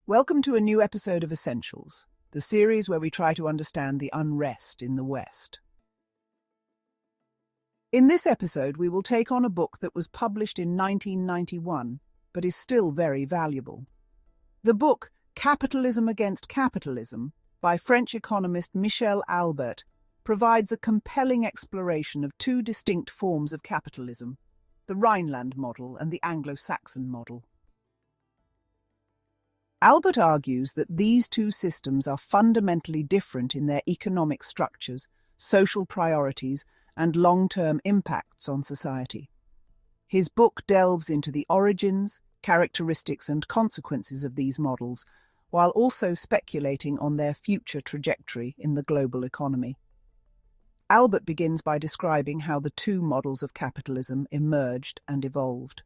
Welcome to a new episode of Essentials, the series where we try to understand the unrest in the West. In this episode, we will take on a book that was published in 1991, but is still very valuable. The book, Capitalism Against Capitalism, by French economist Michel Albert, provides a compelling exploration of two distinct forms of capitalism, the Rhineland model and the Anglo-Saxon model. Albert argues that these two systems are fundamentally different in their economic structures, social priorities, and long-term impacts on society. His book delves into the origins, characteristics, and consequences of these models, while also speculating on their future trajectory in the global economy. Albert begins by describing how the two models of capitalism emerged and evolved.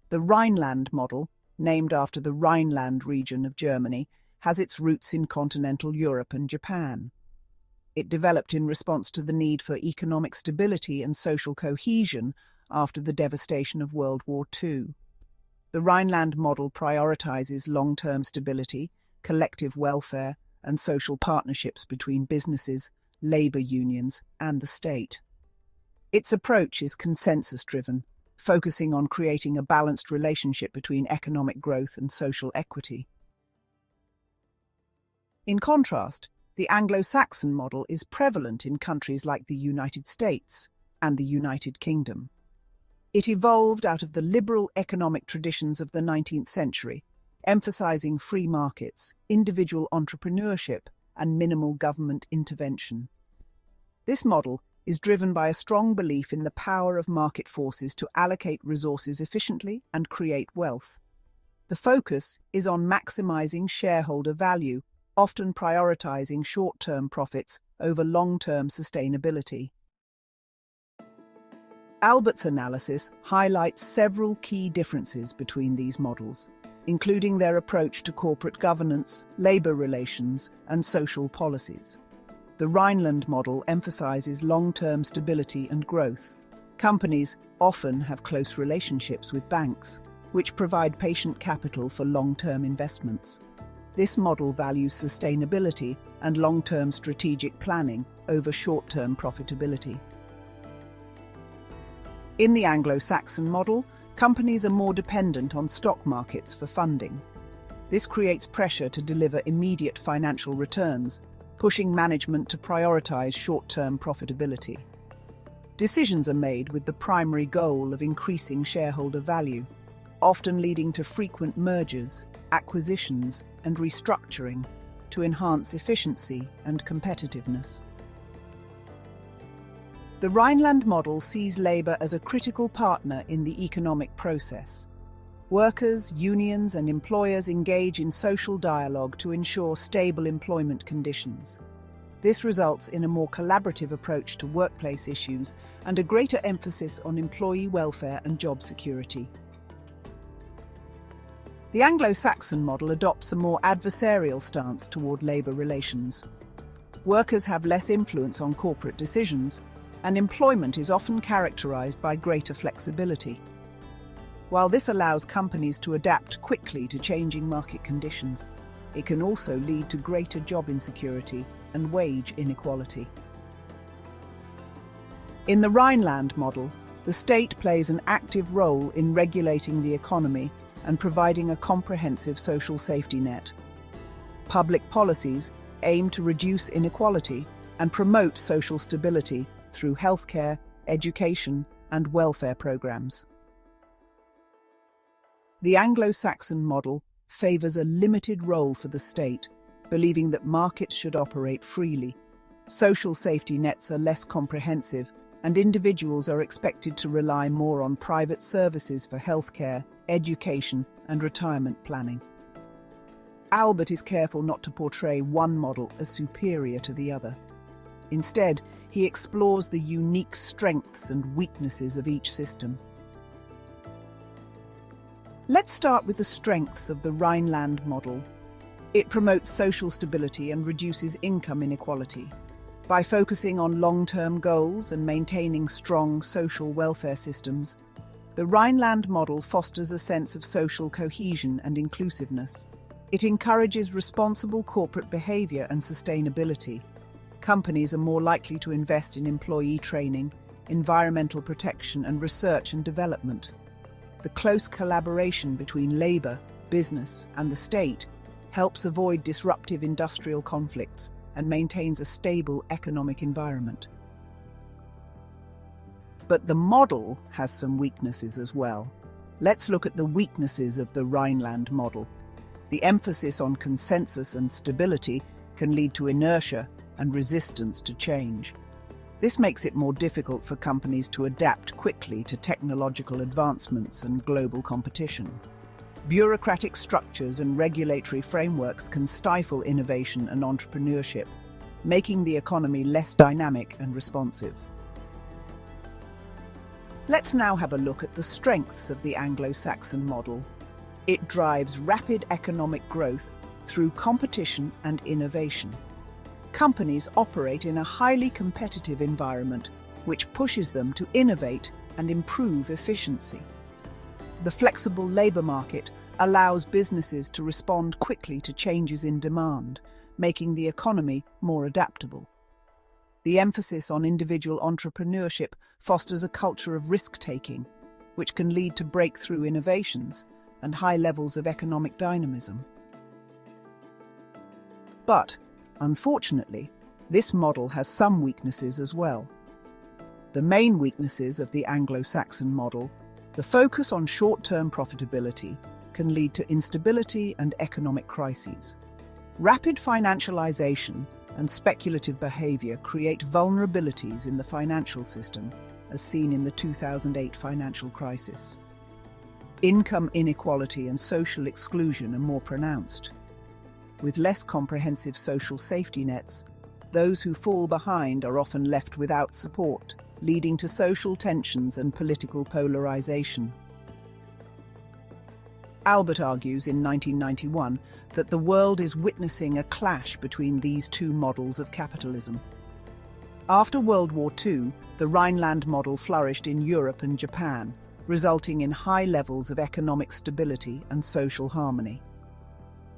The Rhineland model, named after the Rhineland region of Germany, has its roots in continental Europe and Japan. It developed in response to the need for economic stability and social cohesion after the devastation of World War II. The Rhineland model prioritizes long-term stability, collective welfare, and social partnerships between businesses, labor unions, and the state. Its approach is consensus-driven, focusing on creating a balanced relationship between economic growth and social equity. In contrast, the Anglo-Saxon model is prevalent in countries like the United States and the United Kingdom. It evolved out of the liberal economic traditions of the 19th century, emphasizing free markets, individual entrepreneurship, and minimal government intervention. This model is driven by a strong belief in the power of market forces to allocate resources efficiently and create wealth. The focus is on maximizing shareholder value, often prioritizing short-term profits over long-term sustainability. Albert's analysis highlights several key differences between these models, including their approach to corporate governance, labor relations, and social policies. The Rhineland model emphasizes long-term stability and growth. Companies often have close relationships with banks, which provide patient capital for long-term investments. This model values sustainability and long-term strategic planning over short-term profitability. In the Anglo-Saxon model, companies are more dependent on stock markets for funding. This creates pressure to deliver immediate financial returns, pushing management to prioritize short-term profitability. Decisions are made with the primary goal of increasing shareholder value, often leading to frequent mergers, acquisitions, and restructuring to enhance efficiency and competitiveness. The Rhineland model sees labor as a critical partner in the economic process. Workers, unions, and employers engage in social dialogue to ensure stable employment conditions. This results in a more collaborative approach to workplace issues and a greater emphasis on employee welfare and job security. The Anglo-Saxon model adopts a more adversarial stance toward labor relations. Workers have less influence on corporate decisions, and employment is often characterized by greater flexibility. While this allows companies to adapt quickly to changing market conditions, it can also lead to greater job insecurity and wage inequality. In the Rhineland model, the state plays an active role in regulating the economy and providing a comprehensive social safety net. Public policies aim to reduce inequality and promote social stability through healthcare, education, and welfare programs. The Anglo-Saxon model favors a limited role for the state, believing that markets should operate freely. Social safety nets are less comprehensive, and individuals are expected to rely more on private services for healthcare, education, and retirement planning. Albert is careful not to portray one model as superior to the other. Instead, he explores the unique strengths and weaknesses of each system. Let's start with the strengths of the Rhineland model. It promotes social stability and reduces income inequality. By focusing on long-term goals and maintaining strong social welfare systems, the Rhineland model fosters a sense of social cohesion and inclusiveness. It encourages responsible corporate behavior and sustainability. Companies are more likely to invest in employee training, environmental protection, and research and development. The close collaboration between labor, business, and the state helps avoid disruptive industrial conflicts and maintains a stable economic environment. But the model has some weaknesses as well. Let's look at the weaknesses of the Rhineland model. The emphasis on consensus and stability can lead to inertia and resistance to change. This makes it more difficult for companies to adapt quickly to technological advancements and global competition. Bureaucratic structures and regulatory frameworks can stifle innovation and entrepreneurship, making the economy less dynamic and responsive. Let's now have a look at the strengths of the Anglo-Saxon model. It drives rapid economic growth through competition and innovation. Companies operate in a highly competitive environment, which pushes them to innovate and improve efficiency. The flexible labor market allows businesses to respond quickly to changes in demand, making the economy more adaptable. The emphasis on individual entrepreneurship fosters a culture of risk-taking, which can lead to breakthrough innovations and high levels of economic dynamism. But, unfortunately, this model has some weaknesses as well. The main weaknesses of the Anglo-Saxon model, the focus on short-term profitability, can lead to instability and economic crises. Rapid financialization and speculative behavior create vulnerabilities in the financial system, as seen in the 2008 financial crisis. Income inequality and social exclusion are more pronounced. With less comprehensive social safety nets, those who fall behind are often left without support, leading to social tensions and political polarization. Albert argues in 1991 that the world is witnessing a clash between these two models of capitalism. After World War II, the Rhineland model flourished in Europe and Japan, resulting in high levels of economic stability and social harmony.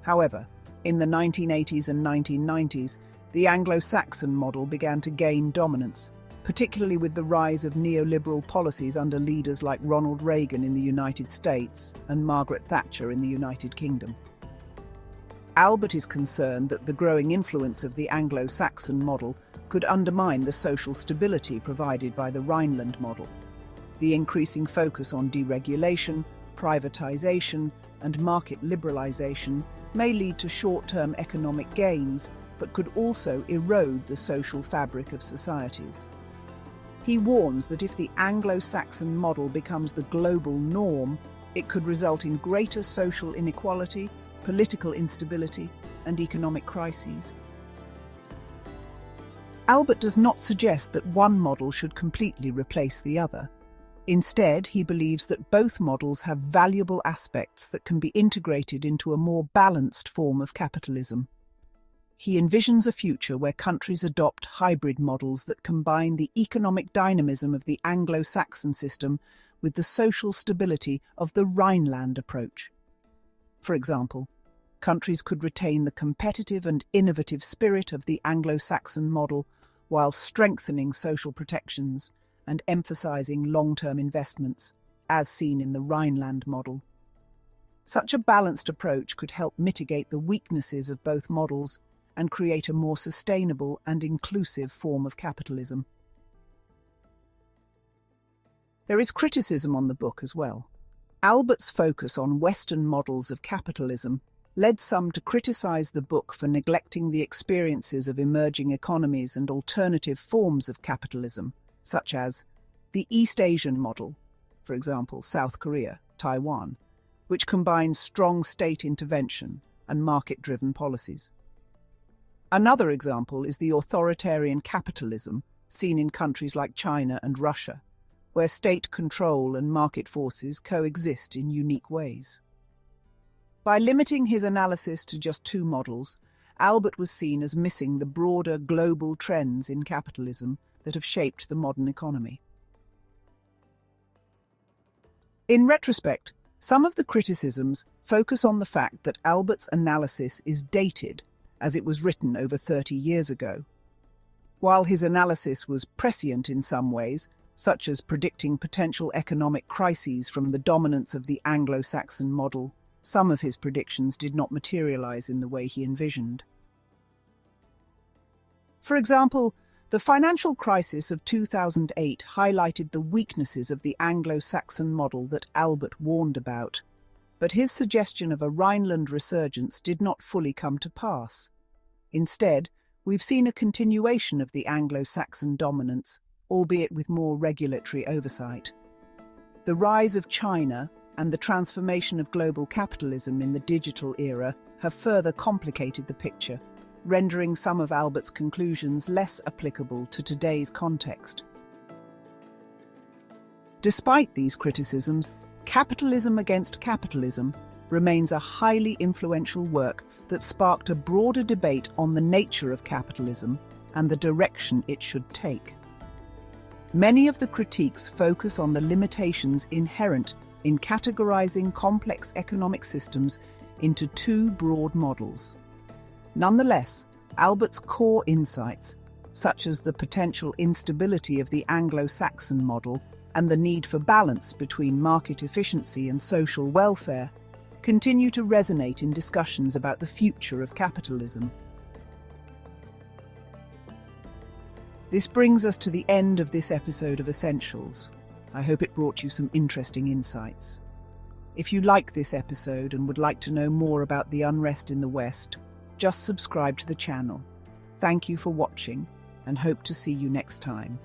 However, in the 1980s and 1990s, the Anglo-Saxon model began to gain dominance, particularly with the rise of neoliberal policies under leaders like Ronald Reagan in the United States and Margaret Thatcher in the United Kingdom. Albert is concerned that the growing influence of the Anglo-Saxon model could undermine the social stability provided by the Rhineland model. The increasing focus on deregulation, privatization, and market liberalization may lead to short-term economic gains, but could also erode the social fabric of societies. He warns that if the Anglo-Saxon model becomes the global norm, it could result in greater social inequality, political instability, and economic crises. Albert does not suggest that one model should completely replace the other. Instead, he believes that both models have valuable aspects that can be integrated into a more balanced form of capitalism. He envisions a future where countries adopt hybrid models that combine the economic dynamism of the Anglo-Saxon system with the social stability of the Rhineland approach. For example, countries could retain the competitive and innovative spirit of the Anglo-Saxon model while strengthening social protections and emphasizing long-term investments, as seen in the Rhineland model. Such a balanced approach could help mitigate the weaknesses of both models and create a more sustainable and inclusive form of capitalism. There is criticism on the book as well. Albert's focus on Western models of capitalism led some to criticize the book for neglecting the experiences of emerging economies and alternative forms of capitalism, such as the East Asian model, for example, South Korea, Taiwan, which combines strong state intervention and market-driven policies. Another example is the authoritarian capitalism seen in countries like China and Russia, where state control and market forces coexist in unique ways. By limiting his analysis to just two models, Albert was seen as missing the broader global trends in capitalism that have shaped the modern economy. In retrospect, Some of the criticisms focus on the fact that Albert's analysis is dated, as it was written over 30 years ago. While his analysis was prescient in some ways, such as predicting potential economic crises from the dominance of the Anglo-Saxon model, some of his predictions did not materialize in the way he envisioned. For example, the financial crisis of 2008 highlighted the weaknesses of the Anglo-Saxon model that Albert warned about, but his suggestion of a Rhineland resurgence did not fully come to pass. Instead, we've seen a continuation of the Anglo-Saxon dominance, albeit with more regulatory oversight. The rise of China and the transformation of global capitalism in the digital era have further complicated the picture, rendering some of Albert's conclusions less applicable to today's context. Despite these criticisms, Capitalism Against Capitalism remains a highly influential work that sparked a broader debate on the nature of capitalism and the direction it should take. Many of the critiques focus on the limitations inherent in categorizing complex economic systems into two broad models. Nonetheless, Albert's core insights, such as the potential instability of the Anglo-Saxon model and the need for balance between market efficiency and social welfare, continue to resonate in discussions about the future of capitalism. This brings us to the end of this episode of Essentials. I hope it brought you some interesting insights. If you like this episode and would like to know more about the unrest in the West, just subscribe to the channel. Thank you for watching and hope to see you next time.